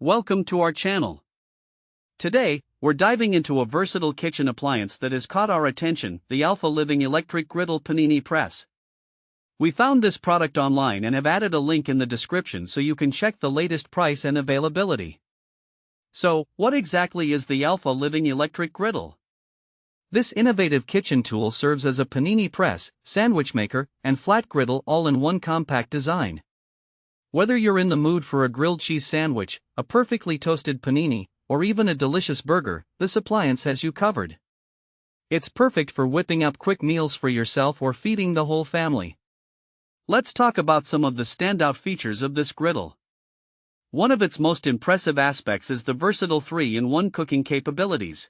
Welcome to our channel. Today, we're diving into a versatile kitchen appliance that has caught our attention, the Alpha Living Electric Griddle Panini Press. We found this product online and have added a link in the description so you can check the latest price and availability. So, what exactly is the Alpha Living Electric Griddle? This innovative kitchen tool serves as a panini press, sandwich maker, and flat griddle all in one compact design. Whether you're in the mood for a grilled cheese sandwich, a perfectly toasted panini, or even a delicious burger, this appliance has you covered. It's perfect for whipping up quick meals for yourself or feeding the whole family. Let's talk about some of the standout features of this griddle. One of its most impressive aspects is the versatile 3-in-1 cooking capabilities.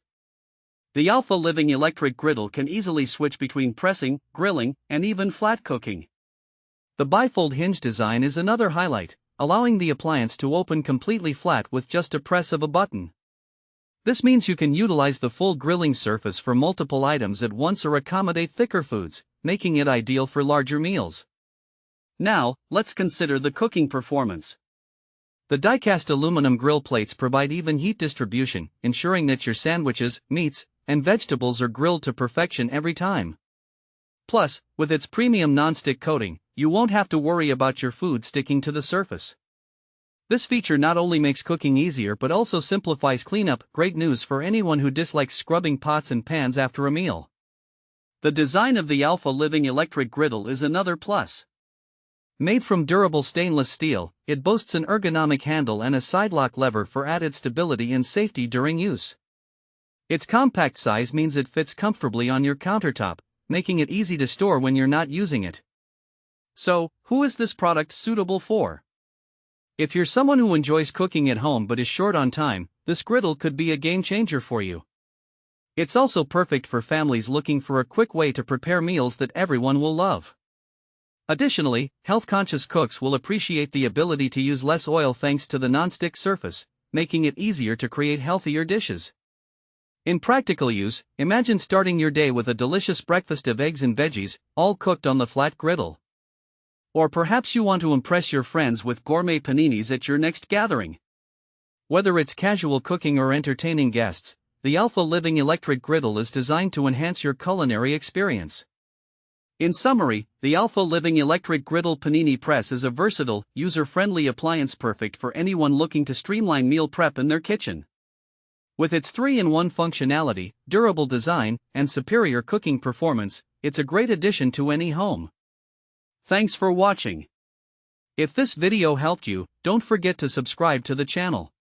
The Alpha Living Electric Griddle can easily switch between pressing, grilling, and even flat cooking. The bifold hinge design is another highlight, allowing the appliance to open completely flat with just a press of a button. This means you can utilize the full grilling surface for multiple items at once or accommodate thicker foods, making it ideal for larger meals. Now, let's consider the cooking performance. The die-cast aluminum grill plates provide even heat distribution, ensuring that your sandwiches, meats, and vegetables are grilled to perfection every time. Plus, with its premium non-stick coating, you won't have to worry about your food sticking to the surface. This feature not only makes cooking easier but also simplifies cleanup, great news for anyone who dislikes scrubbing pots and pans after a meal. The design of the Alpha Living Electric Griddle is another plus. Made from durable stainless steel, it boasts an ergonomic handle and a side-lock lever for added stability and safety during use. Its compact size means it fits comfortably on your countertop, making it easy to store when you're not using it. So, who is this product suitable for? If you're someone who enjoys cooking at home but is short on time, this griddle could be a game changer for you. It's also perfect for families looking for a quick way to prepare meals that everyone will love. Additionally, health-conscious cooks will appreciate the ability to use less oil thanks to the non-stick surface, making it easier to create healthier dishes. In practical use, imagine starting your day with a delicious breakfast of eggs and veggies, all cooked on the flat griddle. Or perhaps you want to impress your friends with gourmet paninis at your next gathering. Whether it's casual cooking or entertaining guests, the Alpha Living Electric Griddle is designed to enhance your culinary experience. In summary, the Alpha Living Electric Griddle Panini Press is a versatile, user-friendly appliance perfect for anyone looking to streamline meal prep in their kitchen. With its 3-in-1 functionality, durable design, and superior cooking performance, it's a great addition to any home. Thanks for watching. If this video helped you, don't forget to subscribe to the channel.